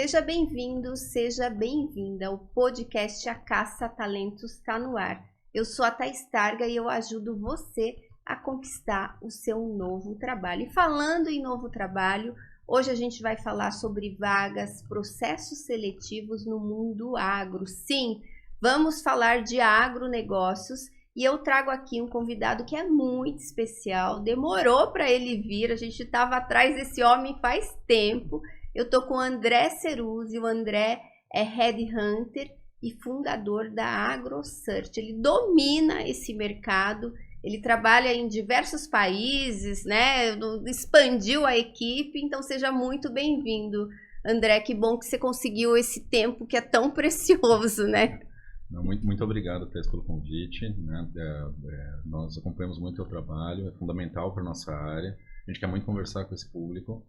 Seja bem-vindo, seja bem-vinda. O podcast A Caça Talentos está no ar. Eu sou a Thaís Targa e eu ajudo você a conquistar o seu novo trabalho. E falando em novo trabalho, hoje a gente vai falar sobre vagas, processos seletivos no mundo agro. Sim, vamos falar de agronegócios e eu trago aqui um convidado que é muito especial. Demorou para ele vir, a gente estava atrás desse homem faz tempo. Eu estou com o André Ceruzzi. O André é Headhunter e fundador da AgroSearch. Ele domina esse mercado, ele trabalha em diversos países, né? Expandiu a equipe, então seja muito bem-vindo, André. Que bom que você conseguiu esse tempo que é tão precioso, né? Muito obrigado, Tess, pelo convite. Né? Nós acompanhamos muito o teu trabalho, é fundamental para a nossa área. A gente quer muito conversar com esse público.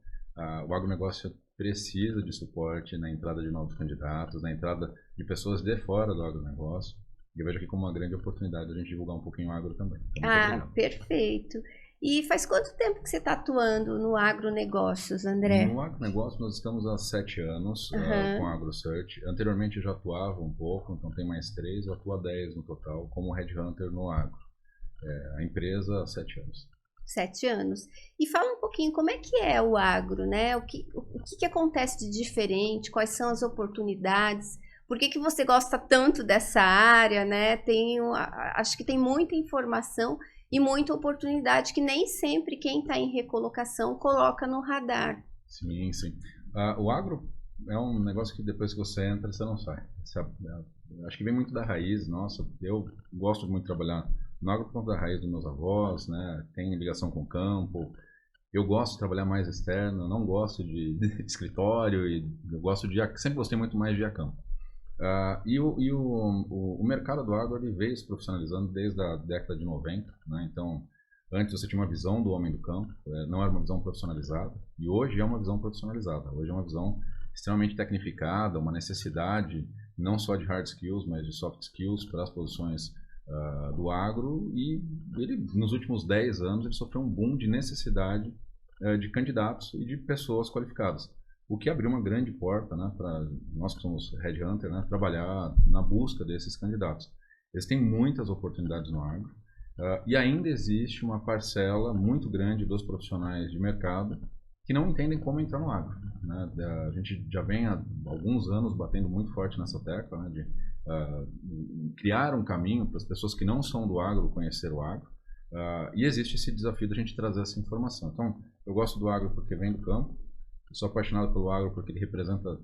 O agronegócio precisa de suporte na entrada de novos candidatos, na entrada de pessoas de fora do agronegócio. E eu vejo aqui como uma grande oportunidade a gente divulgar um pouquinho o agro também. Então, perfeito. E faz quanto tempo que você está atuando no agronegócios, André? No agronegócio nós estamos há 7 anos com a AgroSearch. Anteriormente eu já atuava um pouco, então tem mais 3, eu atuo há 10 no total, como Headhunter no agro. A empresa há 7 anos. 7 anos. E fala um pouquinho como é que é o agro, né? O que acontece de diferente? Quais são as oportunidades? Por que você gosta tanto dessa área, né? Acho que tem muita informação e muita oportunidade que nem sempre quem está em recolocação coloca no radar. Sim, sim. O agro é um negócio que depois que você entra, você não sai. Acho que vem muito da raiz. Nossa, eu gosto muito de trabalhar no agro por conta da raiz dos meus avós, né? Tem ligação com o campo. Eu gosto de trabalhar mais externo, eu não gosto de escritório, e eu sempre gostei muito mais de ir a campo. O mercado do agro ele veio se profissionalizando desde a década de 90, né? Então, antes você tinha uma visão do homem do campo, não era uma visão profissionalizada, e hoje é uma visão profissionalizada. Hoje é uma visão extremamente tecnificada, uma necessidade não só de hard skills, mas de soft skills para as posições do agro, e ele, nos últimos 10 anos ele sofreu um boom de necessidade de candidatos e de pessoas qualificadas, o que abriu uma grande porta, né, para nós que somos Headhunter, né, trabalhar na busca desses candidatos. Eles têm muitas oportunidades no agro e ainda existe uma parcela muito grande dos profissionais de mercado que não entendem como entrar no agro, né? A gente já vem há alguns anos batendo muito forte nessa tecla, né, de criar um caminho para as pessoas que não são do agro conhecer o agro, e existe esse desafio da gente trazer essa informação. Então, eu gosto do agro porque vem do campo, eu sou apaixonado pelo agro porque ele representa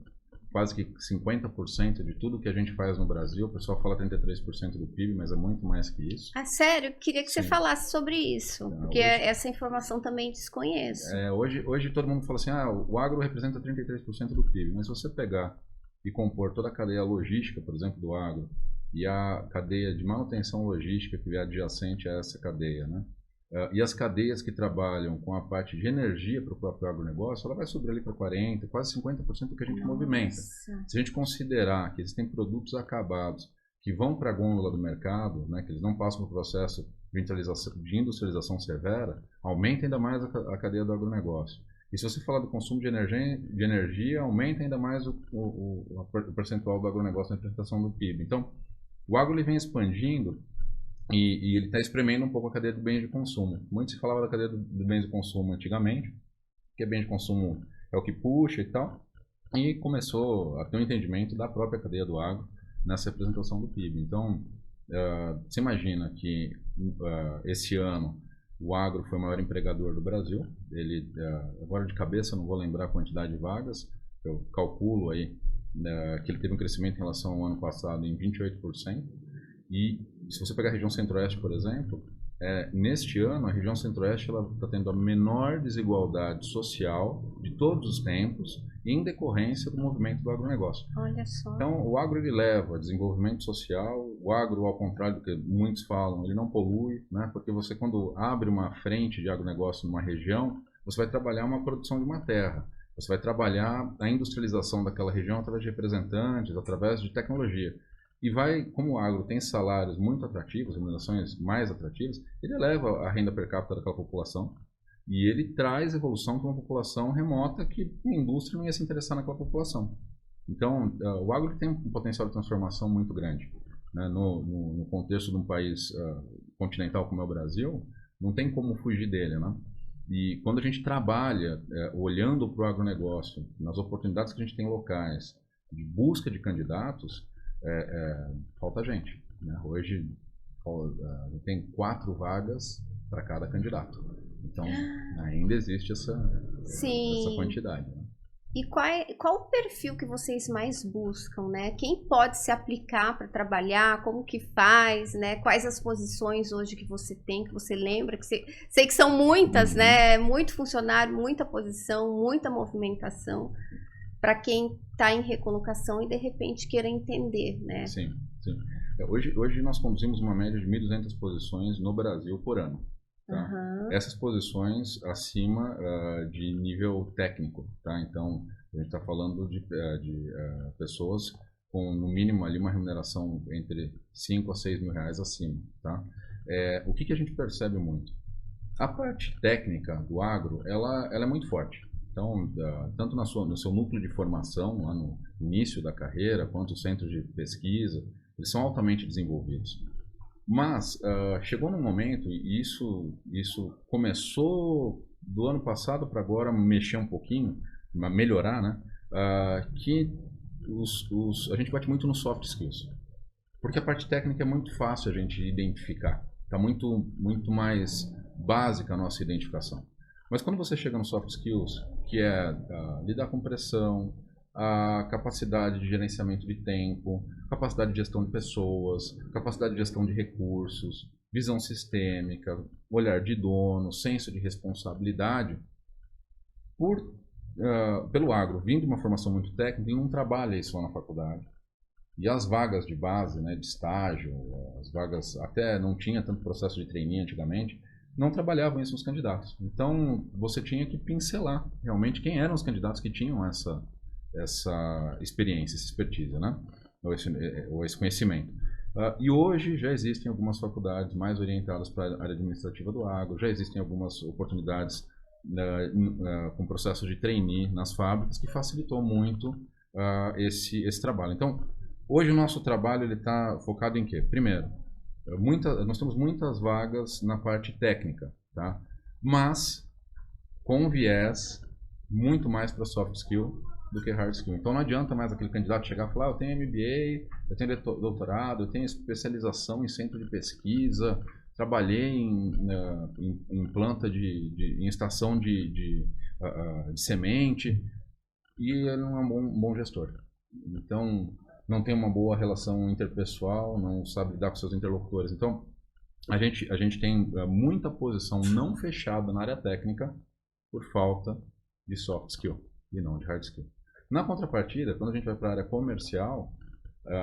quase que 50% de tudo que a gente faz no Brasil. O pessoal fala 33% do PIB, mas é muito mais que isso. Sério? Queria que você falasse sobre isso, porque essa informação também desconheço. Hoje todo mundo fala assim, o agro representa 33% do PIB, mas se você pegar e compor toda a cadeia logística, por exemplo, do agro, e a cadeia de manutenção logística que é adjacente a essa cadeia, né? E as cadeias que trabalham com a parte de energia para o próprio agronegócio, ela vai subir ali para 40%, quase 50% do que a gente movimenta. Se a gente considerar que existem produtos acabados que vão para a gôndola do mercado, né, que eles não passam por processo de industrialização severa, aumenta ainda mais a cadeia do agronegócio. E se você falar do consumo de energia, aumenta ainda mais o percentual do agronegócio na representação do PIB. Então, o agro ele vem expandindo e ele está espremendo um pouco a cadeia do bens de consumo. Muito se falava da cadeia do bens de consumo antigamente, que bem de consumo é o que puxa e tal, e começou a ter um entendimento da própria cadeia do agro nessa representação do PIB. Então, você imagina que esse ano o agro foi o maior empregador do Brasil. Ele, agora de cabeça não vou lembrar a quantidade de vagas, eu calculo aí que ele teve um crescimento em relação ao ano passado em 28%. E se você pegar a região centro-oeste, por exemplo, neste ano a região centro-oeste está tendo a menor desigualdade social de todos os tempos, em decorrência do movimento do agronegócio. Olha só. Então, o agro ele leva desenvolvimento social. O agro, ao contrário do que muitos falam, ele não polui, né? Porque você, quando abre uma frente de agronegócio numa região, você vai trabalhar uma produção de uma terra. Você vai trabalhar a industrialização daquela região através de representantes, através de tecnologia. E como o agro tem salários muito atrativos, remunerações mais atrativas, ele eleva a renda per capita daquela população. E ele traz evolução para uma população remota que a indústria não ia se interessar naquela população. Então, o agro tem um potencial de transformação muito grande. Né? No contexto de um país continental como é o Brasil, não tem como fugir dele, né? E quando a gente trabalha olhando para o agronegócio, nas oportunidades que a gente tem locais, de busca de candidatos, falta gente. Né? Hoje tem 4 vagas para cada candidato. Então, ainda existe essa quantidade. Né? E qual o perfil que vocês mais buscam, né? Quem pode se aplicar para trabalhar, como que faz, né? Quais as posições hoje que você tem, que você lembra, que sei que são muitas, né? Muito funcionário, muita posição, muita movimentação, para quem está em recolocação e de repente queira entender, né? Sim, sim. Hoje nós conduzimos uma média de 1.200 posições no Brasil por ano. Tá? Uhum. Essas posições acima de nível técnico, tá? Então a gente está falando de pessoas com no mínimo ali uma remuneração entre 5 a 6 mil reais acima, tá? O que a gente percebe muito? A parte técnica do agro, ela é muito forte. Então, tanto no seu núcleo de formação, lá no início da carreira, quanto os centros de pesquisa, eles são altamente desenvolvidos. Mas chegou num momento, e isso começou do ano passado para agora mexer um pouquinho, melhorar, né? Que a gente bate muito nos soft skills. Porque a parte técnica é muito fácil a gente identificar. Está muito mais básica a nossa identificação. Mas quando você chega no soft skills, que é lidar com pressão, a capacidade de gerenciamento de tempo, capacidade de gestão de pessoas, capacidade de gestão de recursos, visão sistêmica, olhar de dono, senso de responsabilidade, pelo agro, vindo de uma formação muito técnica, ele não trabalha isso lá na faculdade. E as vagas de base, né, de estágio, as vagas, até não tinha tanto processo de trainee antigamente, não trabalhavam isso nos candidatos. Então, você tinha que pincelar realmente quem eram os candidatos que tinham essa experiência, essa expertise, né? ou esse conhecimento. E hoje já existem algumas faculdades mais orientadas para a área administrativa do agro, já existem algumas oportunidades com processo de trainee nas fábricas, que facilitou muito esse trabalho. Então, hoje o nosso trabalho está focado em quê? Primeiro, nós temos muitas vagas na parte técnica, tá? Mas com viés muito mais para soft skill do que hard skill. Então não adianta mais aquele candidato chegar e falar, eu tenho MBA, eu tenho doutorado, eu tenho especialização em centro de pesquisa, trabalhei em planta em estação de semente, e ele não é um bom gestor. Então não tem uma boa relação interpessoal, não sabe lidar com seus interlocutores. Então a gente tem muita posição não fechada na área técnica por falta de soft skill e não de hard skill. Na contrapartida, quando a gente vai para a área comercial,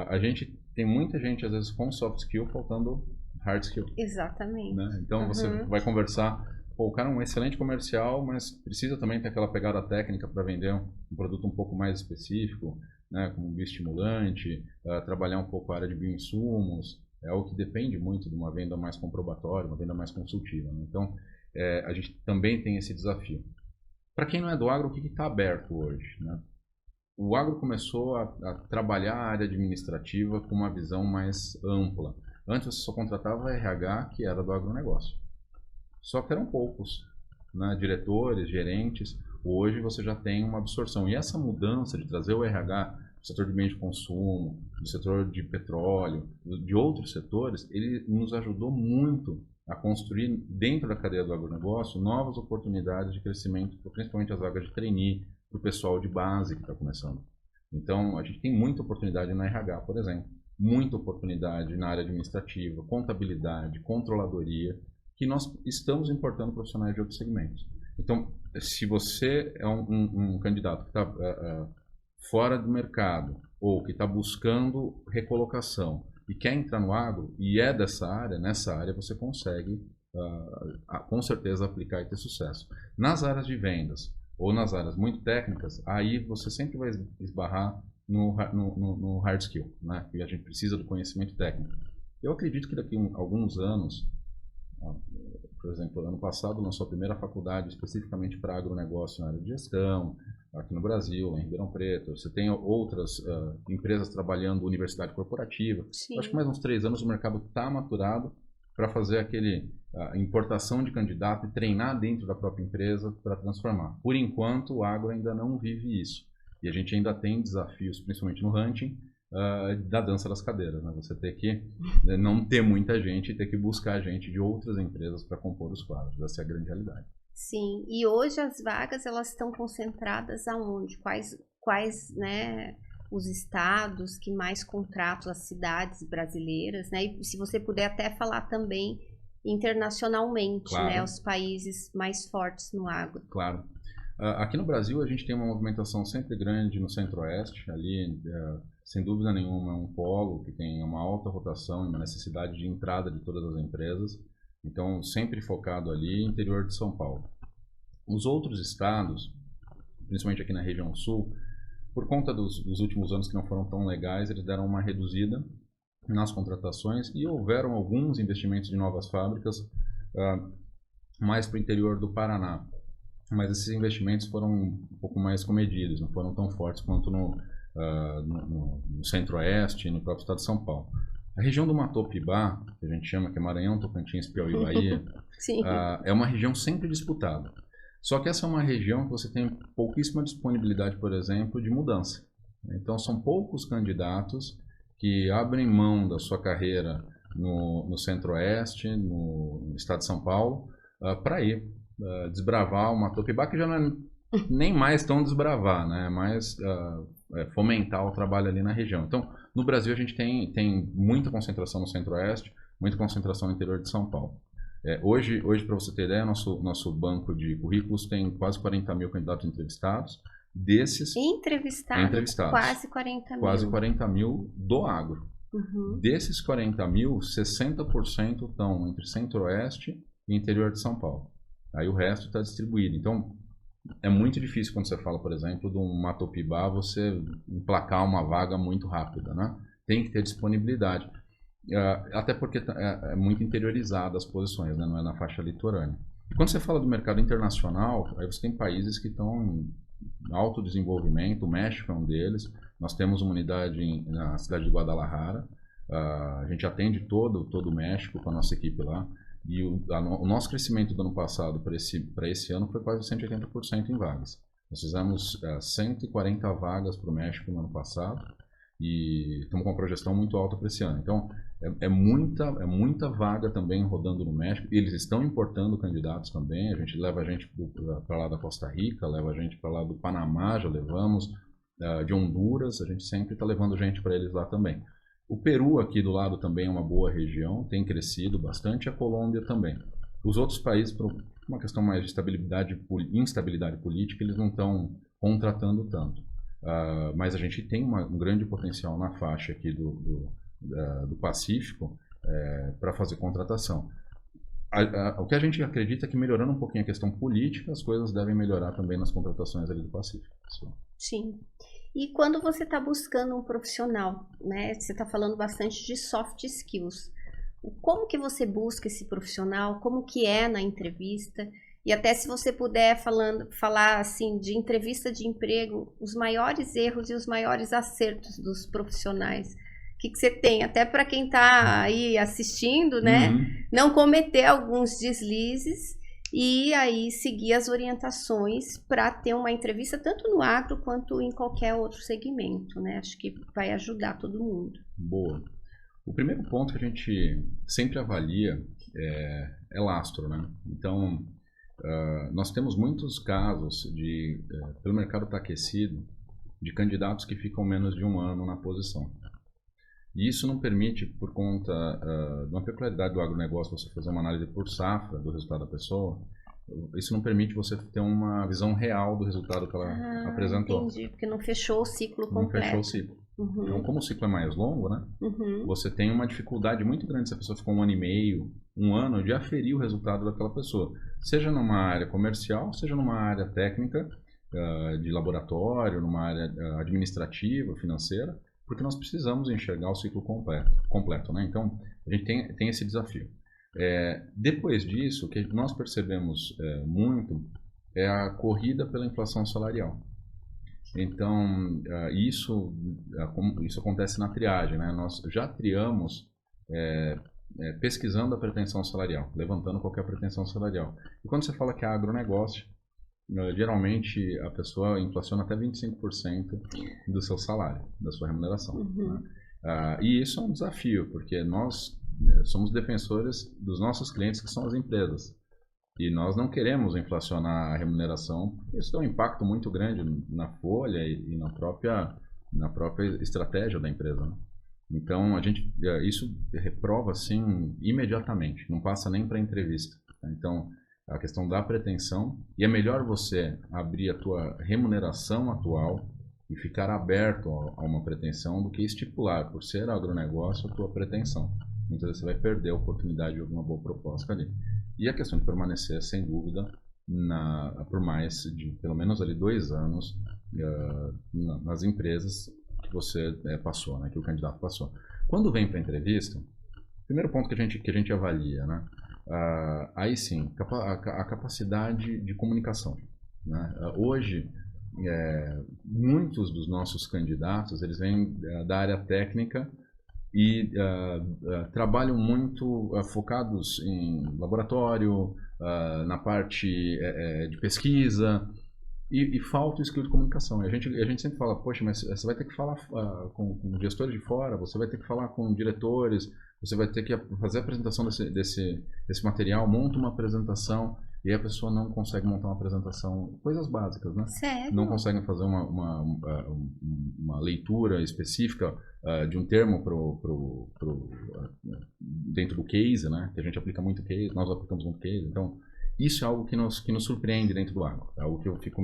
a gente tem muita gente, às vezes, com soft skill, faltando hard skill. Exatamente. Né? Então, você vai conversar, o cara é um excelente comercial, mas precisa também ter aquela pegada técnica para vender um produto um pouco mais específico, né? Como um bioestimulante, trabalhar um pouco a área de bioinsumos, é algo que depende muito de uma venda mais comprobatória, uma venda mais consultiva. Né? Então, a gente também tem esse desafio. Para quem não é do agro, o que está aberto hoje? Né? O agro começou a trabalhar a área administrativa com uma visão mais ampla. Antes você só contratava RH, que era do agronegócio. Só que eram poucos, né? Diretores, gerentes. Hoje você já tem uma absorção. E essa mudança de trazer o RH do setor de bens de consumo, do setor de petróleo, de outros setores, ele nos ajudou muito a construir dentro da cadeia do agronegócio novas oportunidades de crescimento, principalmente as vagas de trainee, para o pessoal de base que está começando. Então, a gente tem muita oportunidade na RH, por exemplo, muita oportunidade na área administrativa, contabilidade, controladoria, que nós estamos importando profissionais de outros segmentos. Então, se você é um candidato que está fora do mercado ou que está buscando recolocação e quer entrar no agro e é nessa área você consegue com certeza aplicar e ter sucesso. Nas áreas de vendas ou nas áreas muito técnicas, aí você sempre vai esbarrar no hard skill, né? E a gente precisa do conhecimento técnico. Eu acredito que daqui a alguns anos, por exemplo, ano passado lançou a primeira faculdade especificamente para agronegócio na área de gestão, aqui no Brasil, em Ribeirão Preto. Você tem outras empresas trabalhando universidade corporativa. Acho que mais uns 3 anos o mercado está maturado para fazer a importação de candidato e treinar dentro da própria empresa para transformar. Por enquanto, o agro ainda não vive isso. E a gente ainda tem desafios, principalmente no hunting, da dança das cadeiras. Né? Você ter que não ter muita gente e ter que buscar gente de outras empresas para compor os quadros. Essa é a grande realidade. Sim, e hoje as vagas elas estão concentradas aonde? Quais, né, os estados que mais contratam, as cidades brasileiras, né? E se você puder até falar também internacionalmente, claro, né, os países mais fortes no agro. Claro. Aqui no Brasil a gente tem uma movimentação sempre grande no Centro-Oeste, ali sem dúvida nenhuma é um polo que tem uma alta rotação e uma necessidade de entrada de todas as empresas. Então, sempre focado ali, interior de São Paulo. Os outros estados, principalmente aqui na região sul, por conta dos últimos anos que não foram tão legais, eles deram uma reduzida nas contratações e houveram alguns investimentos de novas fábricas mais para o interior do Paraná. Mas esses investimentos foram um pouco mais comedidos, não foram tão fortes quanto no Centro-Oeste e no próprio estado de São Paulo. A região do Matopibá, que a gente chama que é Maranhão, Tocantins, Piauí e Bahia, é uma região sempre disputada. Só que essa é uma região que você tem pouquíssima disponibilidade, por exemplo, de mudança. Então são poucos candidatos que abrem mão da sua carreira no Centro-Oeste, no estado de São Paulo, para ir desbravar o Matopibá, que já não é nem mais tão desbravar, né? Mas fomentar o trabalho ali na região. Então, no Brasil a gente tem muita concentração no Centro-Oeste, muita concentração no interior de São Paulo. Hoje para você ter ideia, nosso banco de currículos tem quase 40 mil candidatos entrevistados. Desses entrevistados, quase 40 mil. Quase 40 mil do agro. Uhum. Desses 40 mil, 60% estão entre Centro-Oeste e interior de São Paulo. Aí o resto está distribuído. Então, é muito difícil quando você fala, por exemplo, de um Matopibá, você emplacar uma vaga muito rápida, né? Tem que ter disponibilidade. Até porque é muito interiorizada as posições, né? Não é na faixa litorânea. E quando você fala do mercado internacional, aí você tem países que estão em alto desenvolvimento, o México é um deles. Nós temos uma unidade na cidade de Guadalajara. A gente atende todo o México com a nossa equipe lá. E o nosso crescimento do ano passado para esse ano foi quase 180% em vagas. Nós fizemos 140 vagas para o México no ano passado e estamos com uma projeção muito alta para esse ano. Então, é muita vaga também rodando no México. E eles estão importando candidatos também. A gente leva a gente para lá da Costa Rica, leva a gente para lá do Panamá, já levamos, de Honduras. A gente sempre está levando gente para eles lá também. O Peru aqui do lado também é uma boa região, tem crescido bastante, a Colômbia também. Os outros países, por uma questão mais de instabilidade política, eles não estão contratando tanto. Mas a gente tem um grande potencial na faixa aqui do Pacífico para fazer contratação. O que a gente acredita é que melhorando um pouquinho a questão política, as coisas devem melhorar também nas contratações ali do Pacífico. Sim. E quando você está buscando um profissional, né? Você está falando bastante de soft skills. Como que você busca esse profissional? Como que é na entrevista? E até se você puder falar assim de entrevista de emprego, os maiores erros e os maiores acertos dos profissionais. O que você tem? Até para quem está aí assistindo, né? Uhum. Não cometer alguns deslizes. E aí seguir as orientações para ter uma entrevista tanto no agro quanto em qualquer outro segmento, né? Acho que vai ajudar todo mundo. Boa. O primeiro ponto que a gente sempre avalia é lastro, né? Então, nós temos muitos casos pelo mercado estar aquecido, de candidatos que ficam menos de 1 ano na posição. E isso não permite, por conta de uma peculiaridade do agronegócio, você fazer uma análise por safra do resultado da pessoa, isso não permite você ter uma visão real do resultado que ela apresentou. Entendi, porque não fechou o ciclo completo. Não fechou o ciclo. Uhum. Então, como o ciclo é mais longo, né? Uhum. Você tem uma dificuldade muito grande se a pessoa ficou 1 ano e meio, 1 ano, de aferir o resultado daquela pessoa. Seja numa área comercial, seja numa área técnica, de laboratório, numa área administrativa, financeira, porque nós precisamos enxergar o ciclo completo, né? Então, a gente tem esse desafio. Depois disso, o que nós percebemos muito é a corrida pela inflação salarial. Então, isso acontece na triagem, né? Nós já triamos pesquisando a pretensão salarial, levantando qualquer pretensão salarial. E quando você fala que é agronegócio, geralmente a pessoa inflaciona até 25% do seu salário, da sua remuneração. Né? E isso é um desafio, porque nós somos defensores dos nossos clientes, que são as empresas. E nós não queremos inflacionar a remuneração, porque isso tem um impacto muito grande na folha e na própria estratégia da empresa. Né? Então, isso reprova assim imediatamente, não passa nem para entrevista. Tá? Então, a questão da pretensão, e é melhor você abrir a tua remuneração atual e ficar aberto a uma pretensão do que estipular, por ser agronegócio, a tua pretensão. Muitas vezes você vai perder a oportunidade de alguma boa proposta ali. E a questão de permanecer, sem dúvida, por mais de pelo menos ali 2 anos nas empresas que você passou, né, que o candidato passou. Quando vem para a entrevista, primeiro ponto que a gente avalia, né, aí sim, a capacidade de comunicação. Né? Hoje, muitos dos nossos candidatos, eles vêm da área técnica e trabalham muito focados em laboratório, na parte de pesquisa, e falta o skill de comunicação. E a gente sempre fala, poxa, mas você vai ter que falar com gestores de fora, você vai ter que falar com diretores, você vai ter que fazer a apresentação desse material, monta uma apresentação, e a pessoa não consegue montar uma apresentação, coisas básicas, né? Sério? Não conseguem fazer uma leitura específica de um termo dentro do case, né? Que a gente aplica muito case, nós aplicamos muito case, então isso é algo que nos surpreende dentro do agro, é algo que eu fico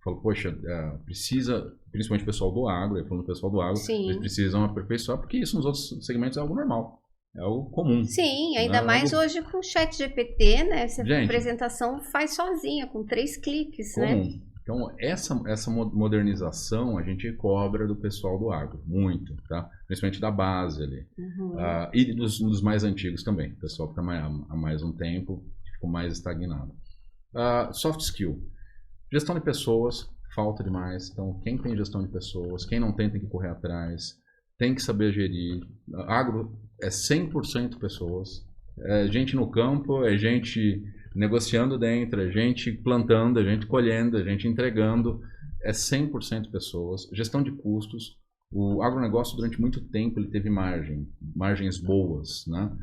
falo, poxa, precisa, principalmente o pessoal do agro, falando do pessoal do agro, Sim. eles precisam aperfeiçoar, porque isso nos outros segmentos é algo normal. É algo comum. Sim, ainda mais hoje com o chat GPT, né? A apresentação faz sozinha, com 3 cliques, comum. né? Então, essa modernização a gente cobra do pessoal do agro, muito, tá? Principalmente da base ali. E dos mais antigos também, o pessoal que está há mais um tempo, ficou mais estagnado. Soft skill. Gestão de pessoas, falta demais. Então, quem tem gestão de pessoas, quem não tem que correr atrás, tem que saber gerir. Agro é 100% pessoas. É gente no campo, é gente negociando dentro, é gente plantando, é gente colhendo, é gente entregando. É 100% pessoas. Gestão de custos. O agronegócio, durante muito tempo, ele teve margens boas, né?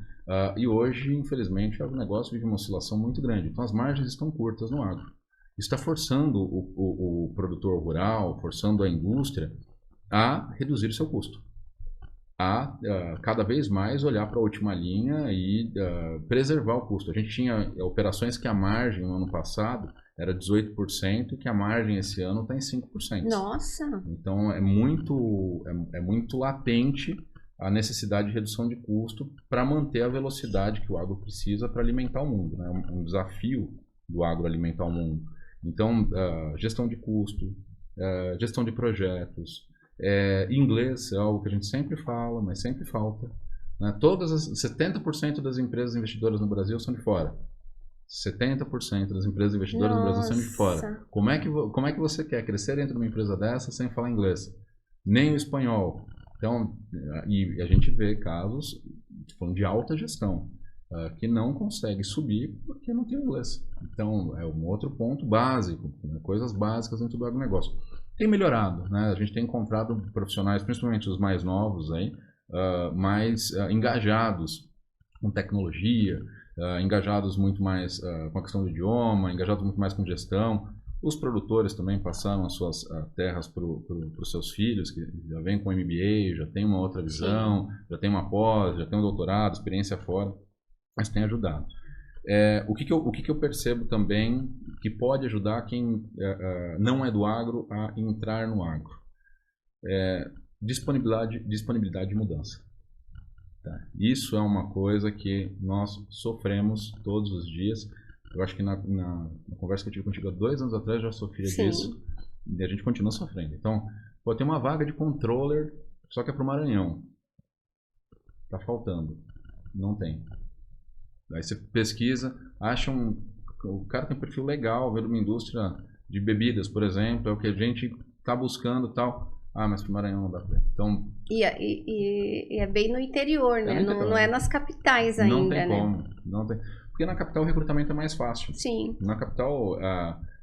E hoje, infelizmente, o agronegócio vive uma oscilação muito grande. Então, as margens estão curtas no agro. Isso está forçando o produtor rural, forçando a indústria a reduzir o seu custo. A cada vez mais olhar para a última linha e preservar o custo. A gente tinha operações que a margem no ano passado era 18%, que a margem esse ano está em 5%. Nossa! Então é muito latente a necessidade de redução de custo para manter a velocidade que o agro precisa para alimentar o mundo. Né? É um desafio do agro alimentar o mundo. Então, gestão de custo, gestão de projetos, inglês é algo que a gente sempre fala, mas sempre falta. Né? 70% das empresas investidoras no Brasil são de fora. 70% das empresas investidoras no Brasil são de fora. Como é que você quer crescer dentro de uma empresa dessa sem falar inglês? Nem o espanhol. Então, e a gente vê casos falando de alta gestão que não consegue subir porque não tem inglês. Então, é um outro ponto básico, né? Coisas básicas dentro do agronegócio. Tem melhorado, né? A gente tem encontrado profissionais, principalmente os mais novos, aí, mais engajados com tecnologia, engajados muito mais com a questão do idioma, engajados muito mais com gestão. Os produtores também passaram as suas terras para os seus filhos, que já vêm com MBA, já tem uma outra visão, já tem uma pós, já tem um doutorado, experiência fora, mas tem ajudado. O que eu percebo também que pode ajudar quem não é do agro a entrar no agro? Disponibilidade de mudança. Tá? Isso é uma coisa que nós sofremos todos os dias. Eu acho que na conversa que eu tive contigo há 2 anos atrás já sofria disso. E a gente continua sofrendo. Então, tem uma vaga de controller, só que é para o Maranhão. Está faltando. Não tem. Aí você pesquisa, acha o cara tem um perfil legal, veio de uma indústria de bebidas, por exemplo, é o que a gente está buscando tal. Ah, mas para o Maranhão não dá para ir. Então, E é bem no interior, né? no interior. Não é nas capitais ainda, não tem né? como. Não tem. Porque na capital o recrutamento é mais fácil. Sim. Na capital,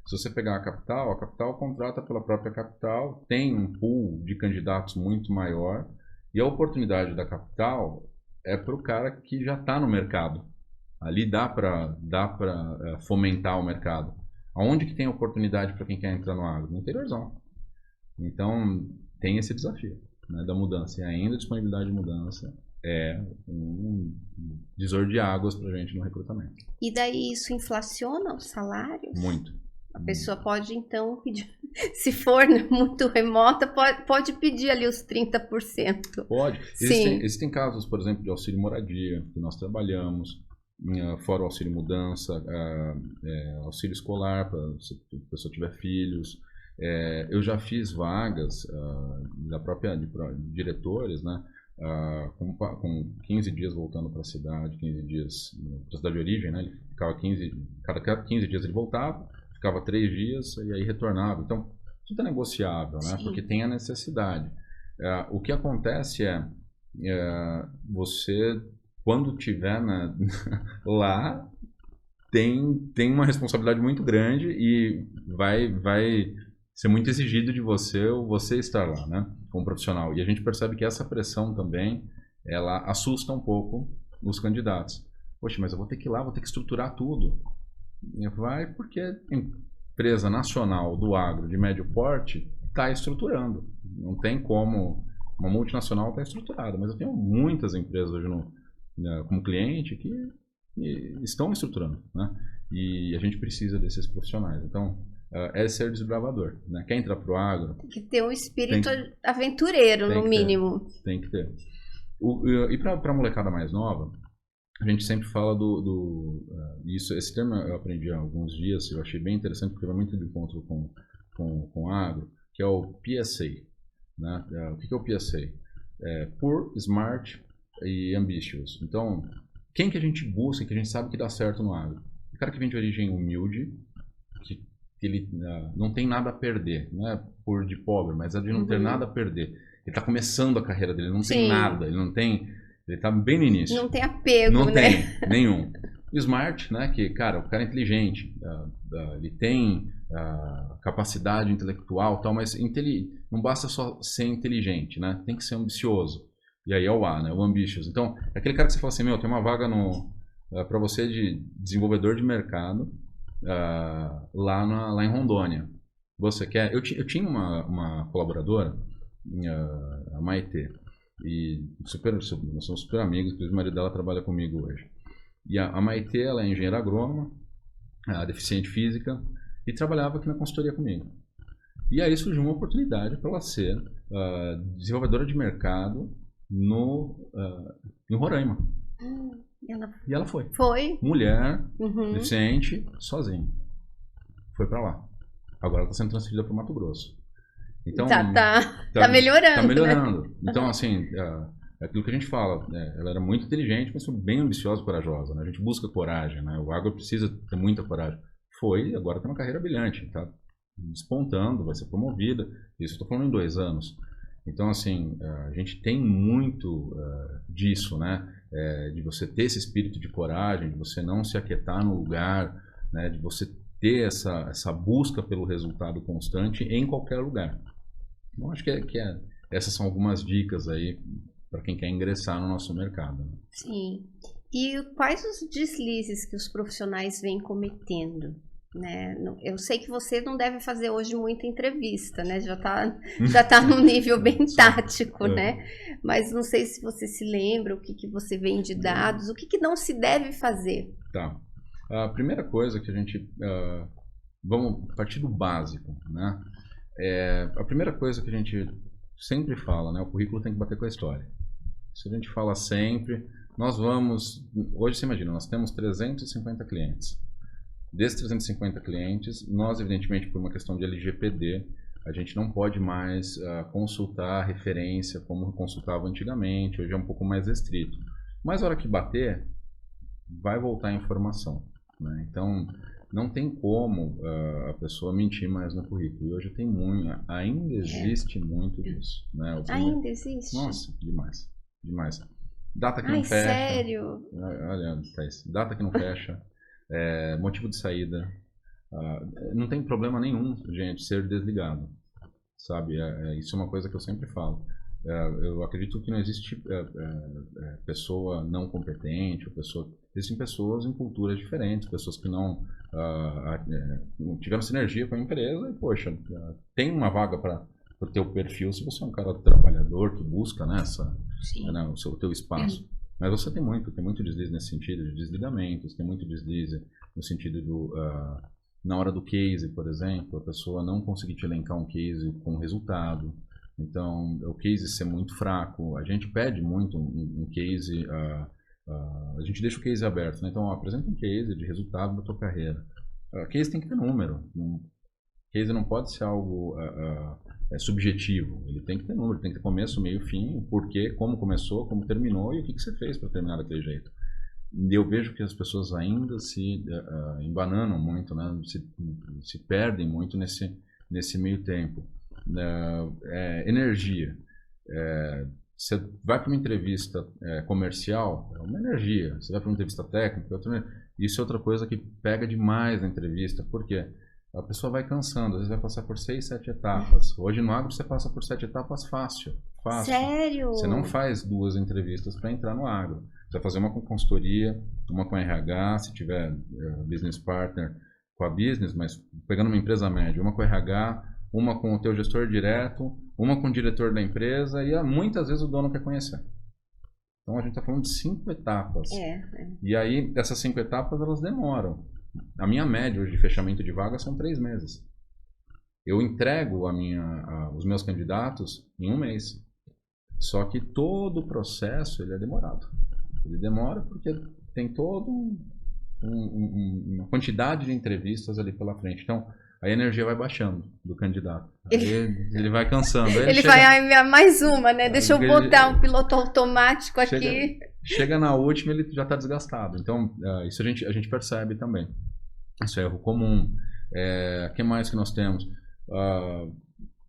se você pegar a capital contrata pela própria capital, tem um pool de candidatos muito maior, e a oportunidade da capital é para o cara que já está no mercado. Ali dá para fomentar o mercado. Aonde que tem oportunidade para quem quer entrar no agro? No interiorzão. Então, tem esse desafio, né, da mudança. E ainda a disponibilidade de mudança é um divisor de águas para a gente no recrutamento. E daí isso inflaciona os salários? Muito. A pessoa pode, então, pedir, se for muito remota, pode pedir ali os 30%. Pode. Sim. Existem casos, por exemplo, de auxílio moradia, que nós trabalhamos, fora o auxílio mudança, auxílio escolar, se a pessoa tiver filhos. Eu já fiz vagas da própria de diretores, né, com 15 dias voltando para a cidade, 15 dias para a cidade de origem, né, ele ficava cada 15 dias ele voltava, ficava 3 dias e aí retornava. Então, tudo é negociável, né, porque tem a necessidade. O que acontece você, quando estiver lá, tem uma responsabilidade muito grande e vai ser muito exigido de você estar lá, né, como profissional. E a gente percebe que essa pressão também, ela assusta um pouco os candidatos. Poxa, mas eu vou ter que ir lá, vou ter que estruturar tudo. Vai porque a empresa nacional do agro de médio porte está estruturando. Não tem como, uma multinacional está estruturada, mas eu tenho muitas empresas hoje como cliente que estão estruturando, né? E a gente precisa desses profissionais. Então, é ser desbravador, né? Quer entrar para o agro? Tem que ter um espírito aventureiro, no mínimo. Tem que ter. E para a molecada mais nova, a gente sempre fala esse termo eu aprendi há alguns dias, eu achei bem interessante, porque vai muito de encontro com agro, que é o PSA. Né? O que é o PSA? Poor, Smart e Ambitious. Então, quem que a gente busca, que a gente sabe que dá certo no agro? O cara que vem de origem humilde, que ele não tem nada a perder, não é por de pobre, mas é de não ter nada a perder. Ele está começando a carreira dele, não tem nada, ele está bem no início. Não tem apego, não né? Não tem nenhum. O Smart, né, que, cara, o cara é inteligente, ele tem capacidade intelectual, tal, mas não basta só ser inteligente, né? Tem que ser ambicioso. E aí é o A, né, o Ambitious. Então, é aquele cara que você fala assim, tem uma vaga para você de desenvolvedor de mercado, lá em Rondônia. Você quer? Eu tinha uma colaboradora, a Maitê, e nós somos super amigos, porque o marido dela trabalha comigo hoje. E a Maitê, ela é engenheira agrônoma, deficiente física, e trabalhava aqui na consultoria comigo. E aí surgiu uma oportunidade para ela ser desenvolvedora de mercado em Roraima. E ela foi. Foi. Mulher, deficiente, sozinha. Foi para lá. Agora está sendo transferida para o Mato Grosso. Então, tá melhorando. Tá melhorando. Né? Então, assim, é aquilo que a gente fala. Ela era muito inteligente, mas foi bem ambiciosa e corajosa. Né? A gente busca coragem. Né? O agro precisa ter muita coragem. Foi e agora tem uma carreira brilhante. Está despontando, vai ser promovida. Isso eu estou falando em 2 anos. Então, assim, a gente tem muito disso, né? De você ter esse espírito de coragem, de você não se aquietar no lugar, né? De você ter essa busca pelo resultado constante em qualquer lugar. Então, acho que essas são algumas dicas aí para quem quer ingressar no nosso mercado. Né? Sim. E quais os deslizes que os profissionais vêm cometendo? Né? Eu sei que você não deve fazer hoje muita entrevista, né? Já tá num nível bem tático, né? Mas não sei se você se lembra o que você vem de dados, o que não se deve fazer. Tá. A primeira coisa que a gente... vamos partir do básico, né? A primeira coisa que a gente sempre fala, né? O currículo tem que bater com a história. Isso a gente fala sempre. Nós vamos... Hoje, você imagina, nós temos 350 clientes. Desses 350 clientes, nós, evidentemente, por uma questão de LGPD, a gente não pode mais consultar referência como consultava antigamente, hoje é um pouco mais restrito. Mas na hora que bater, vai voltar a informação. Né? Então, não tem como a pessoa mentir mais no currículo. E hoje tem muito, ainda existe muito disso. Né? Ainda existe? Nossa, demais. Demais. Data que não fecha. Sério? Olha, Thaís, data que não fecha. Motivo de saída. Não tem problema nenhum, gente, ser desligado. Sabe? Isso é uma coisa que eu sempre falo. Eu acredito que não existe pessoa não competente, existem pessoas em culturas diferentes, pessoas que não tiveram sinergia com a empresa e, poxa, tem uma vaga para o teu perfil se você é um cara trabalhador que busca, né, o teu espaço. Mas você tem muito deslize nesse sentido de desligamentos, tem muito deslize no sentido do... na hora do case, por exemplo, a pessoa não conseguir te elencar um case com resultado. Então, o case ser muito fraco. A gente pede muito um case, a gente deixa o case aberto, né? Então, apresenta um case de resultado da tua carreira. Case tem que ter número. Case não pode ser algo subjetivo. Ele tem que ter número, tem que ter começo, meio, fim, o porquê, como começou, como terminou e o que você fez para terminar daquele jeito. E eu vejo que as pessoas ainda se embananam muito, né? Se perdem muito nesse meio tempo. Energia. Você vai para uma entrevista comercial, é uma energia. Você vai para uma entrevista técnica, isso é outra coisa que pega demais na entrevista. Por quê? A pessoa vai cansando, às vezes vai passar por 6, 7 etapas. Hoje no agro você passa por 7 etapas fácil. Sério? Você não faz 2 entrevistas para entrar no agro. Você vai fazer uma com consultoria, uma com RH, se tiver business partner com a business, mas pegando uma empresa média, uma com RH, uma com o teu gestor direto, uma com o diretor da empresa e muitas vezes o dono quer conhecer. Então a gente está falando de 5 etapas. E aí essas 5 etapas elas demoram. A minha média hoje de fechamento de vaga são 3 meses. Eu entrego os meus candidatos em 1 mês. Só que todo o processo ele é demorado. Ele demora porque tem toda uma quantidade de entrevistas ali pela frente. Então, a energia vai baixando do candidato. Ele vai cansando. Ele vai, mais uma, né? Deixa eu botar um piloto automático aqui. Chega na última, ele já está desgastado. Então, isso a gente percebe também. Isso é erro comum. O que mais que nós temos?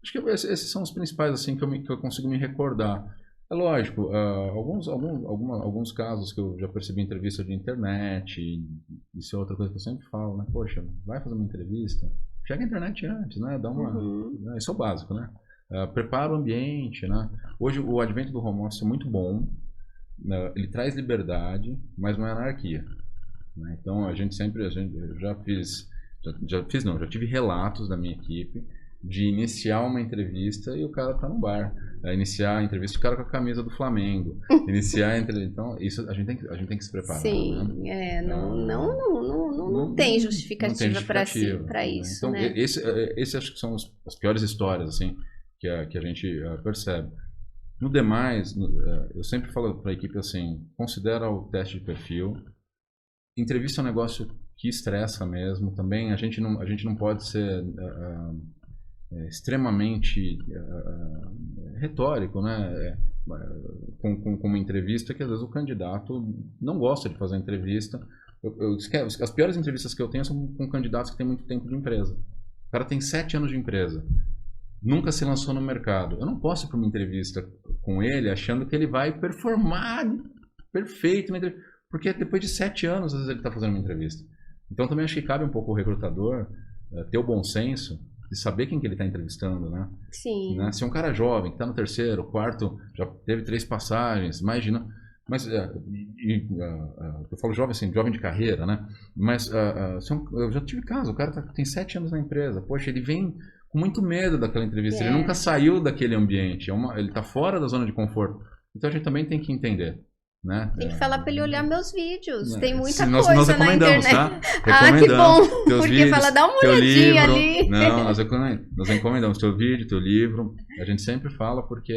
Acho que esses são os principais assim, que eu consigo me recordar. É lógico, alguns casos que eu já percebi em entrevista de internet, isso é outra coisa que eu sempre falo, né? Poxa, vai fazer uma entrevista, chega a internet antes, né? Dá uma, isso é o básico, né? Prepara o ambiente, né? Hoje o advento do home office é muito bom, ele traz liberdade, mas não é anarquia. Né? Então eu já tive relatos da minha equipe de iniciar uma entrevista e o cara tá no bar. Iniciar a entrevista, o cara com a camisa do Flamengo. Iniciar a entrevista. Então, isso a gente tem que se preparar. Sim, né? Não tem justificativa para isso. Então, né? esse acho que são as piores histórias assim, que a gente percebe. No demais, eu sempre falo para a equipe assim: considera o teste de perfil. Entrevista é um negócio que estressa mesmo. Também a gente não pode ser extremamente retórico, né? Com uma entrevista que às vezes o candidato não gosta de fazer a entrevista. As piores entrevistas que eu tenho são com candidatos que têm muito tempo de empresa. O cara tem 7 anos de empresa, nunca se lançou no mercado. Eu não posso ir para uma entrevista com ele achando que ele vai performar perfeito na entrevista, porque depois de 7 anos às vezes ele está fazendo uma entrevista. Então também acho que cabe um pouco o recrutador ter o bom senso de saber quem que ele está entrevistando, né? Sim. Né? Se é um cara jovem, que está no 3º, 4º, já teve 3 passagens, imagina. Mas, eu falo jovem assim, jovem de carreira, né? Mas eu já tive caso, o cara tem 7 anos na empresa, poxa, ele vem com muito medo daquela entrevista, ele nunca saiu daquele ambiente, ele está fora da zona de conforto. Então a gente também tem que entender. Né? Tem que falar para ele olhar meus vídeos. Tem muita nós coisa na internet. Tá? Que bom. Porque vídeos, fala, dá uma olhadinha livro. ali. Não, nós encomendamos teu vídeo, teu livro. A gente sempre fala porque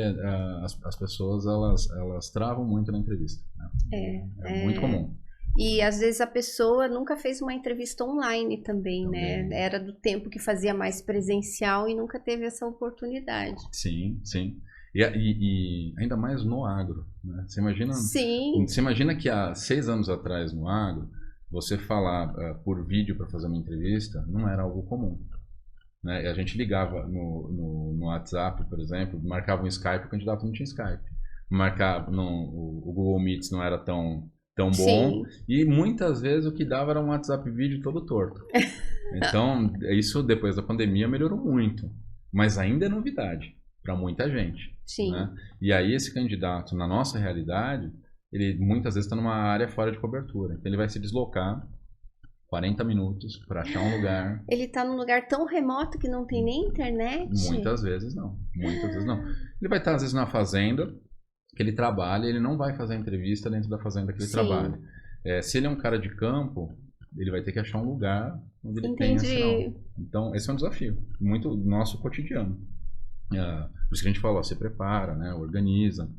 as pessoas elas travam muito na entrevista. Né? É muito comum. E às vezes a pessoa nunca fez uma entrevista online também, né? Era do tempo que fazia mais presencial e nunca teve essa oportunidade. Sim, sim. E ainda mais no agro, né? Você imagina que há 6 anos atrás no agro, você falar por vídeo para fazer uma entrevista não era algo comum. Né? A gente ligava no WhatsApp, por exemplo, marcava um Skype, o candidato não tinha Skype. O Google Meets não era tão bom. Sim. E muitas vezes o que dava era um WhatsApp vídeo todo torto. Então, isso depois da pandemia melhorou muito. Mas ainda é novidade para muita gente. Sim. Né? E aí esse candidato, na nossa realidade, ele muitas vezes está numa área fora de cobertura. Então ele vai se deslocar 40 minutos para achar um lugar. Ele está num lugar tão remoto que não tem nem internet? Muitas vezes não. Muitas vezes não. Ele vai estar às vezes na fazenda que ele trabalha, ele não vai fazer a entrevista dentro da fazenda que ele trabalha. Se ele é um cara de campo, ele vai ter que achar um lugar onde ele tenha sinal. Então, esse é um desafio, muito nosso cotidiano. Por isso que a gente falou, se prepara, né, organiza,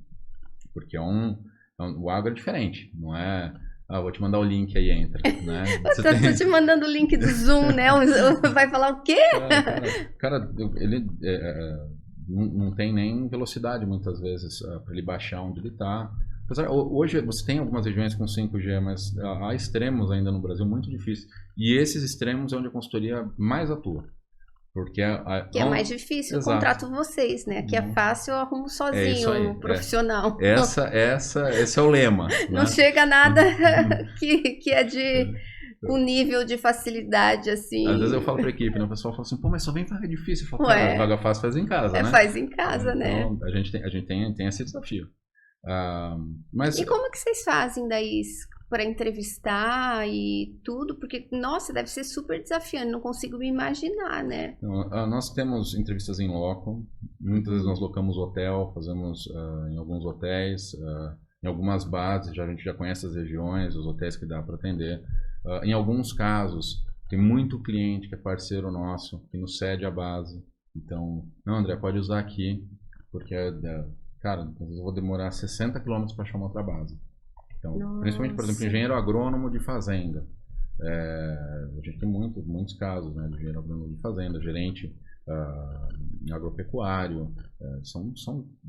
porque o agro é diferente, não é... vou te mandar o link aí, entra. Né? Tô te mandando o link do Zoom, né? Vai falar o quê? Cara, ele... não tem nem velocidade muitas vezes para ele baixar onde ele está. Hoje você tem algumas regiões com 5G, mas há extremos ainda no Brasil muito difíceis. E esses extremos é onde a consultoria mais atua. Porque que é mais difícil, eu contrato vocês, né? Que é fácil, eu arrumo sozinho, um profissional. Esse é o lema. Não né? Chega nada que é de... um nível de facilidade, assim... Às vezes eu falo pra equipe, né? O pessoal fala assim, pô, mas só vem vaga difícil. Eu falo, cara, vaga fácil faz em casa, né? Faz em casa, né? Então, a gente tem esse desafio. Mas... E como que vocês fazem daí para entrevistar e tudo? Porque, nossa, deve ser super desafiante, não consigo me imaginar, né? Então, nós temos entrevistas em loco, muitas vezes nós locamos hotel, fazemos em alguns hotéis, em algumas bases, a gente já conhece as regiões, os hotéis que dá para atender. Em alguns casos, tem muito cliente que é parceiro nosso, que nos cede a base. Então, não, André, pode usar aqui, porque, cara, às vezes eu vou demorar 60 km para achar uma outra base. Então, principalmente, por exemplo, engenheiro agrônomo de fazenda. A gente tem muitos casos, né, de engenheiro agrônomo de fazenda, gerente agropecuário. São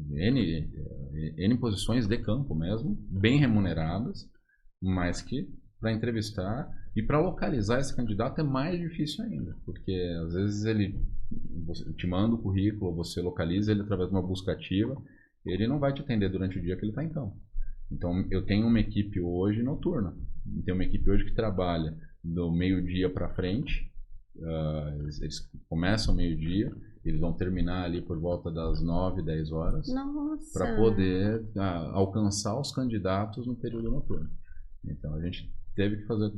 N posições de campo mesmo, bem remuneradas, mas que para entrevistar e para localizar esse candidato é mais difícil ainda, porque às vezes você te manda o currículo, você localiza ele através de uma busca ativa, ele não vai te atender durante o dia que ele está em campo. Então eu tenho uma equipe hoje noturna, tenho uma equipe hoje que trabalha do meio-dia para frente, eles começam meio-dia, eles vão terminar ali por volta das 9, 10 horas, para poder alcançar os candidatos no período noturno. Então a gente teve que fazer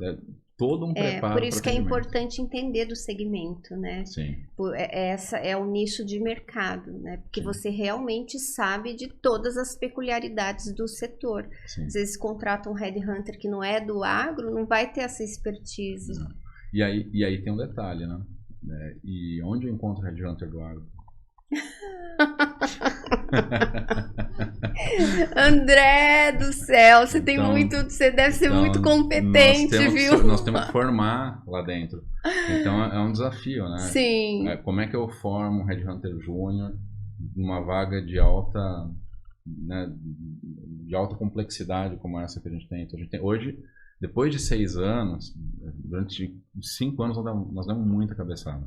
todo um preparo. Por isso que é importante entender do segmento, né? Sim. Essa é o nicho de mercado, né? Porque você realmente sabe de todas as peculiaridades do setor. Sim. Às vezes contrata um headhunter que não é do agro, não vai ter essa expertise. Não. E aí tem um detalhe, né? E onde eu encontro o headhunter do agro? André do céu, você deve ser muito competente, viu? Nós temos que formar lá dentro. Então é um desafio, né? Sim. Como é que eu formo um headhunter júnior numa vaga de alta, né, de alta complexidade como essa que a gente tem? Então, a gente tem hoje, depois de 6 anos, durante 5 anos nós damos muita cabeçada.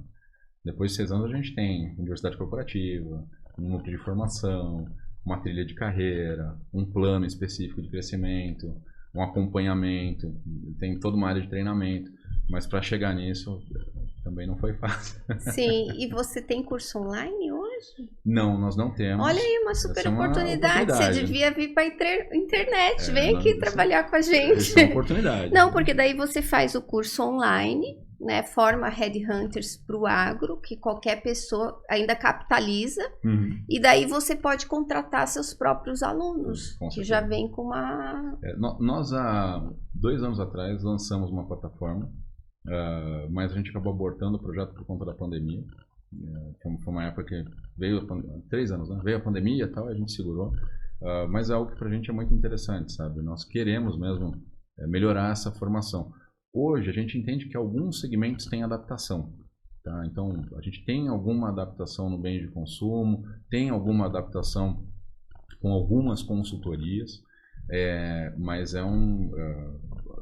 Depois de 6 anos a gente tem universidade corporativa, um núcleo de formação, uma trilha de carreira, um plano específico de crescimento, um acompanhamento, tem toda uma área de treinamento, mas para chegar nisso também não foi fácil. Sim, e você tem curso online hoje? Não, nós não temos. Olha aí, uma super oportunidade. Você devia vir para a internet, vem aqui trabalhar com a gente. Isso é uma oportunidade. Não, porque daí você faz o curso online, né, forma headhunters para o agro, que qualquer pessoa ainda capitaliza, e daí você pode contratar seus próprios alunos, que já vem com uma... Nós, há 2 anos atrás, lançamos uma plataforma, mas a gente acabou abortando o projeto por conta da pandemia. Foi uma época que veio 3 anos, né? Veio a pandemia e tal, a gente segurou, mas é algo que para a gente é muito interessante, sabe? Nós queremos mesmo melhorar essa formação. Hoje a gente entende que alguns segmentos têm adaptação, tá? Então a gente tem alguma adaptação no bem de consumo, tem alguma adaptação com algumas consultorias, Mas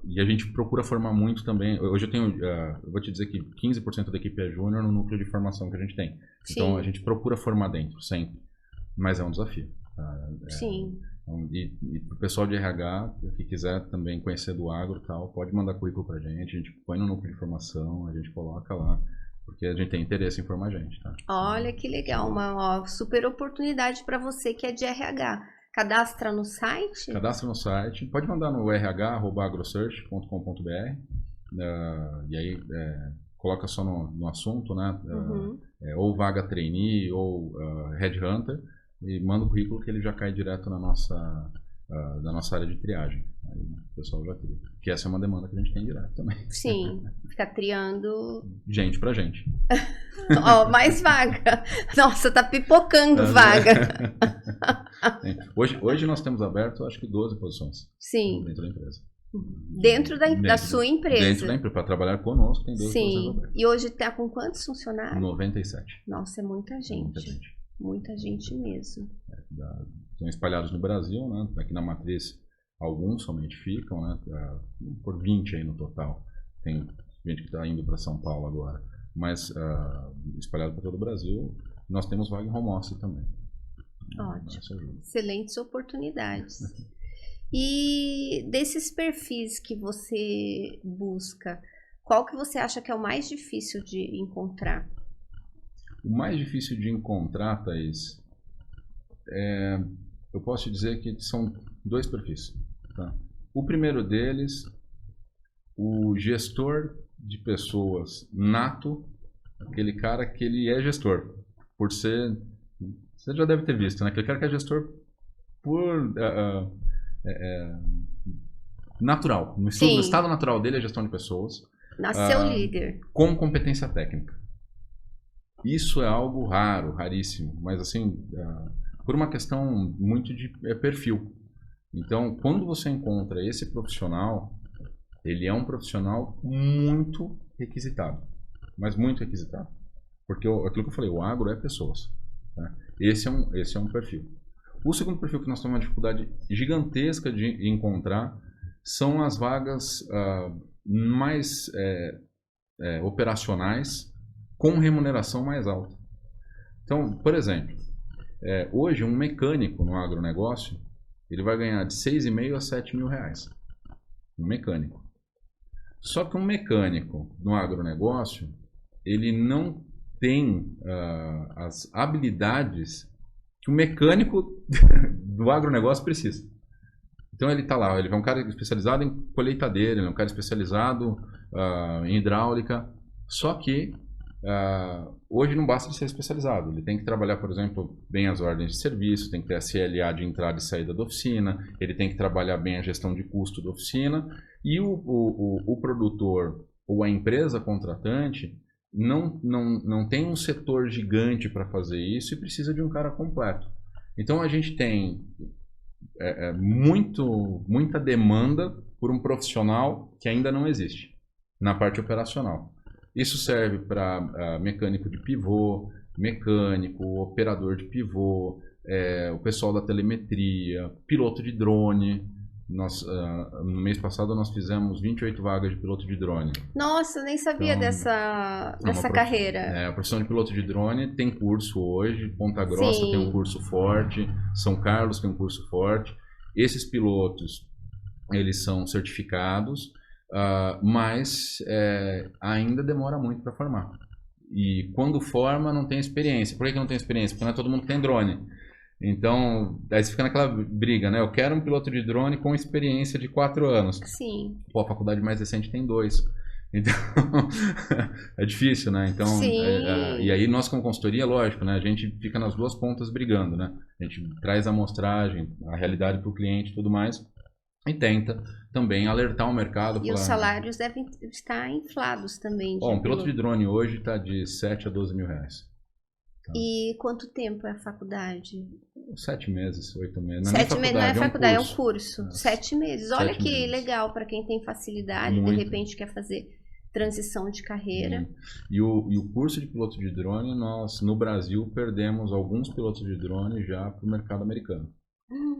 e a gente procura formar muito também. Hoje eu vou te dizer que 15% da equipe é júnior no núcleo de formação que a gente tem. Então a gente procura formar dentro, sempre. Mas é um desafio. Sim. E para o pessoal de RH, que quiser também conhecer do agro e tal, pode mandar currículo para a gente põe no núcleo de formação, a gente coloca lá, porque a gente tem interesse em formar a gente. Tá? Olha que legal, uma super oportunidade para você que é de RH. Cadastra no site? Cadastra no site, pode mandar no rh@agrosearch.com.br e aí coloca só no assunto, né? Ou vaga trainee ou headhunter, e manda o currículo que ele já cai direto na nossa área de triagem. Aí o pessoal já cria. Que essa é uma demanda que a gente tem direto também. Sim, fica triando... Gente pra gente. Mais vaga. Nossa, tá pipocando vaga. Hoje nós temos aberto, acho que 12 posições. Sim. Dentro da empresa. Dentro da sua empresa. Dentro da empresa, para trabalhar conosco tem 12 posições abertas. E hoje tá com quantos funcionários? 97. Nossa, é muita gente. Muita gente. Muita gente mesmo. Estão espalhados no Brasil, né? Aqui na matriz alguns somente ficam, né? Por 20 aí no total. Tem gente que está indo para São Paulo agora, mas espalhado por todo o Brasil. Nós temos vaga em home office também. Ótimo. Excelentes oportunidades. E desses perfis que você busca, qual que você acha que é o mais difícil de encontrar? O mais difícil de encontrar, Thaís, eu posso te dizer que são 2 perfis. Tá? O primeiro deles, o gestor de pessoas nato, aquele cara que ele é gestor, por ser... Você já deve ter visto, né? Aquele cara que é gestor por... natural. No estado natural dele é gestão de pessoas. Nasceu líder. Com competência técnica. Isso é algo raro, raríssimo, mas assim, por uma questão muito de perfil. Então, quando você encontra esse profissional, ele é um profissional muito requisitado, mas muito requisitado. Porque aquilo que eu falei, o agro é pessoas. Tá? Esse é um perfil. O segundo perfil que nós temos uma dificuldade gigantesca de encontrar são as vagas mais operacionais, com remuneração mais alta. Então, por exemplo, hoje um mecânico no agronegócio, ele vai ganhar de 6,5 a 7 mil reais. Um mecânico. Só que um mecânico no agronegócio, ele não tem as habilidades que o mecânico do agronegócio precisa. Então ele está lá, ele é um cara especializado em colheitadeira, ele é um cara especializado em hidráulica, só que hoje não basta de ser especializado, ele tem que trabalhar, por exemplo, bem as ordens de serviço, tem que ter a CLA de entrada e saída da oficina, ele tem que trabalhar bem a gestão de custo da oficina, e o produtor ou a empresa contratante não tem um setor gigante para fazer isso e precisa de um cara completo. Então a gente tem muita demanda por um profissional que ainda não existe na parte operacional. Isso serve para mecânico de pivô, mecânico, operador de pivô, o pessoal da telemetria, piloto de drone. No mês passado nós fizemos 28 vagas de piloto de drone. Nossa, eu nem sabia dessa carreira. A profissão de piloto de drone tem curso hoje, Ponta Grossa tem um curso forte, São Carlos tem um curso forte. Esses pilotos, eles são certificados, mas ainda demora muito para formar. E quando forma, não tem experiência. Por que não tem experiência? Porque não é todo mundo que tem drone. Então, aí você fica naquela briga, né? Eu quero um piloto de drone com experiência de 4 anos. Sim. Pô, a faculdade mais recente tem 2. Então, é difícil, né? Então, e aí nós como consultoria, lógico, né? A gente fica nas duas pontas brigando, né? A gente traz a amostragem, a realidade para o cliente e tudo mais, e tenta também alertar o mercado. E os salários devem estar inflados também. Um piloto de drone hoje está de 7 a 12 mil reais. Tá. E quanto tempo é a faculdade? 7 meses, 8 meses. 7 meses não é faculdade, é um curso. 7 meses. Olha que legal para quem tem facilidade, de repente quer fazer transição de carreira. E o curso de piloto de drone, nós no Brasil perdemos alguns pilotos de drone já para o mercado americano.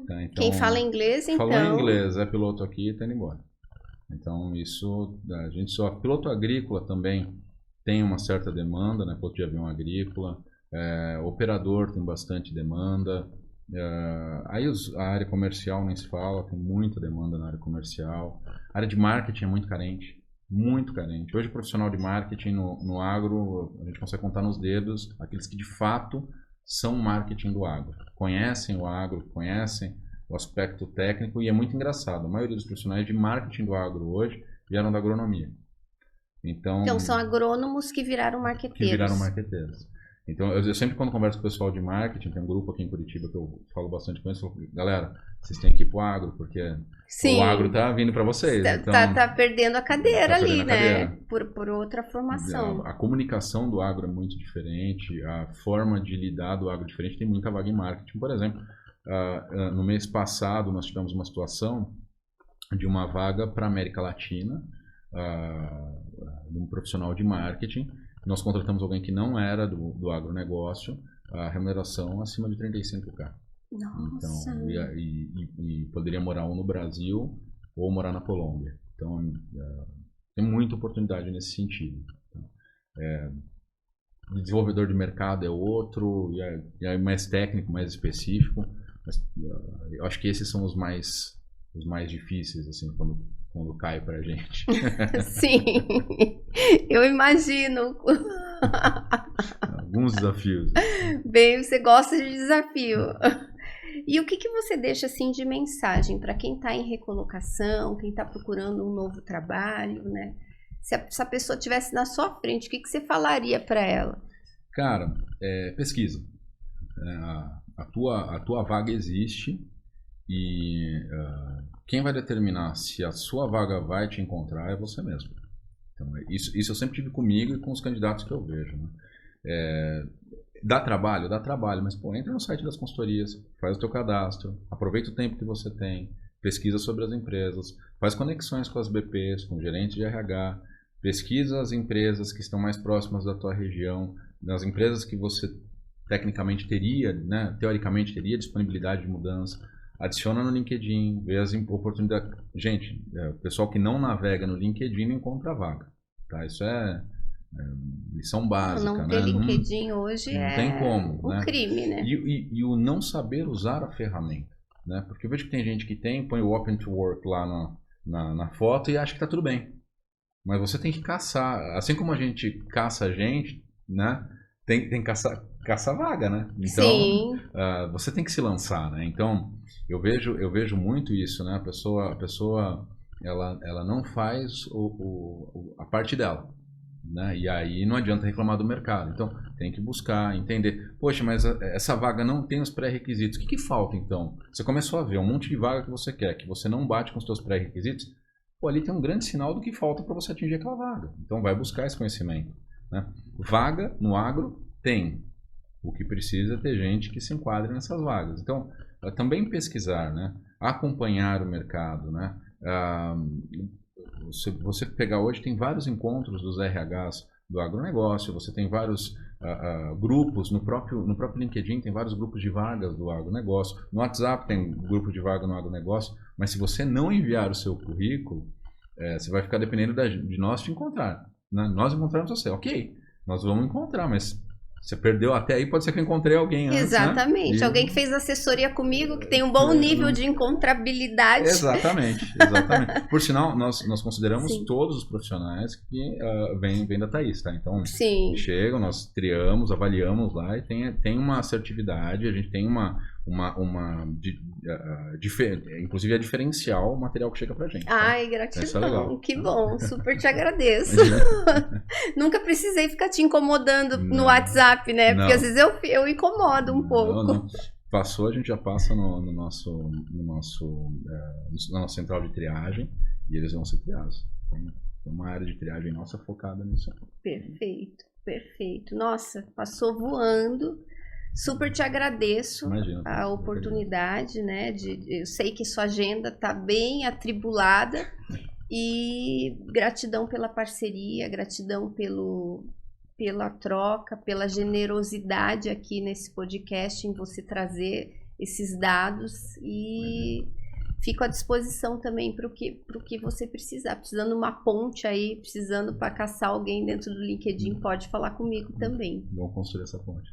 Tá? Então, Quem fala inglês, então... Falou inglês, é piloto aqui e tá indo embora. Então, isso, a gente só... Piloto agrícola também tem uma certa demanda, né? Piloto de avião agrícola. Operador tem bastante demanda. Aí a área comercial nem se fala, tem muita demanda na área comercial. A área de marketing é muito carente. Muito carente. Hoje, o profissional de marketing no agro, a gente consegue contar nos dedos aqueles que de fato são marketing do agro. Conhecem o agro, conhecem o aspecto técnico, e é muito engraçado. A maioria dos profissionais de marketing do agro hoje vieram da agronomia. Então são agrônomos que viraram marqueteiros. Então, eu sempre, quando converso com o pessoal de marketing, tem um grupo aqui em Curitiba que eu falo bastante com eles, eu falo, galera, vocês têm que ir pro agro, porque o agro tá vindo para vocês. Tá perdendo a cadeira ali, né? Por outra formação. A comunicação do agro é muito diferente, a forma de lidar do agro é diferente, tem muita vaga em marketing. Por exemplo, no mês passado nós tivemos uma situação de uma vaga para a América Latina, de um profissional de marketing. Nós contratamos alguém que não era do agronegócio, a remuneração acima de 35K. Nossa! Então, e poderia morar ou no Brasil ou morar na Colômbia. Então, tem muita oportunidade nesse sentido. Desenvolvedor de mercado é outro, e é mais técnico, mais específico. Mas, eu acho que esses são os mais difíceis, assim, quando cai pra gente. Sim, eu imagino. Alguns desafios. Bem, você gosta de desafio. E o que você deixa assim de mensagem para quem está em recolocação, quem está procurando um novo trabalho, né? Se a pessoa estivesse na sua frente, o que você falaria para ela? Cara, pesquisa. A tua vaga existe e quem vai determinar se a sua vaga vai te encontrar é você mesmo. Então, isso eu sempre tive comigo e com os candidatos que eu vejo. Né? Dá trabalho, mas entra no site das consultorias, faz o teu cadastro, aproveita o tempo que você tem, pesquisa sobre as empresas, faz conexões com as BPs, com gerentes de RH, pesquisa as empresas que estão mais próximas da tua região, das empresas que você tecnicamente teria, né, teoricamente teria disponibilidade de mudança. Adiciona no LinkedIn, vê as oportunidades. Gente, o pessoal que não navega no LinkedIn não encontra vaga. Tá? Isso é lição básica. Não ter LinkedIn hoje não tem como, um crime, né? E o não saber usar a ferramenta. Né? Porque eu vejo que tem gente que põe o Open to Work lá na foto e acha que está tudo bem. Mas você tem que caçar. Assim como a gente caça a gente, né? Tem que caçar vaga, né? Então, você tem que se lançar, né? Então, eu vejo muito isso, né? A pessoa ela não faz a parte dela, né? E aí não adianta reclamar do mercado. Então, tem que buscar, entender. Poxa, mas essa vaga não tem os pré-requisitos. O que falta, então? Você começou a ver um monte de vaga que você quer, que você não bate com os seus pré-requisitos. Pô, ali tem um grande sinal do que falta para você atingir aquela vaga. Então, vai buscar esse conhecimento. Né? Vaga no agro tem. O que precisa é ter gente que se enquadre nessas vagas. Então, também pesquisar, né? Acompanhar o mercado. Né? Você pegar hoje, tem vários encontros dos RHs do agronegócio, você tem vários grupos, no próprio LinkedIn tem vários grupos de vagas do agronegócio, no WhatsApp tem grupo de vaga no agronegócio, mas se você não enviar o seu currículo, você vai ficar dependendo de nós te encontrar. Né? Nós encontramos você, ok, nós vamos encontrar, mas você perdeu até aí, pode ser que eu encontrei alguém antes. Exatamente, né? alguém que fez assessoria comigo, que tem um bom nível de encontrabilidade. Exatamente. Por sinal, nós consideramos todos os profissionais que vêm da Thaís, tá? Então, chegam, nós triamos, avaliamos lá e tem uma assertividade, a gente tem inclusive é diferencial o material que chega pra gente. Ai, tá? gratidão, Isso é legal. Que bom, super te agradeço. Nunca precisei ficar te incomodando no WhatsApp, né? Porque às vezes eu incomodo um pouco. Não. Passou, a gente já passa na nossa central de triagem e eles vão ser triados. Tem uma área de triagem nossa focada nisso. Perfeito. Nossa, passou voando. Super te agradeço. Imagina, a oportunidade, né? Eu sei que sua agenda está bem atribulada e gratidão pela parceria, gratidão pela troca, pela generosidade aqui nesse podcast em você trazer esses dados e fico à disposição também para o que você precisar. Precisando uma ponte aí, precisando para caçar alguém dentro do LinkedIn, pode falar comigo também. Vamos construir essa ponte.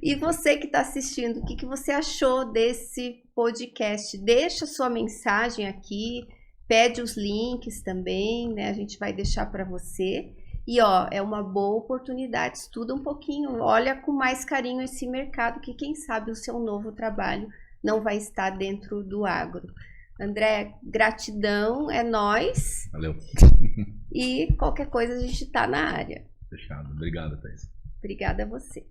E você que está assistindo, o que você achou desse podcast? Deixa sua mensagem aqui, pede os links também, né? A gente vai deixar para você. E ó, é uma boa oportunidade, estuda um pouquinho, olha com mais carinho esse mercado, que quem sabe o seu novo trabalho não vai estar dentro do agro. André, gratidão, é nóis. Valeu. E qualquer coisa a gente está na área. Fechado. Obrigado, Thaís. Obrigada a você.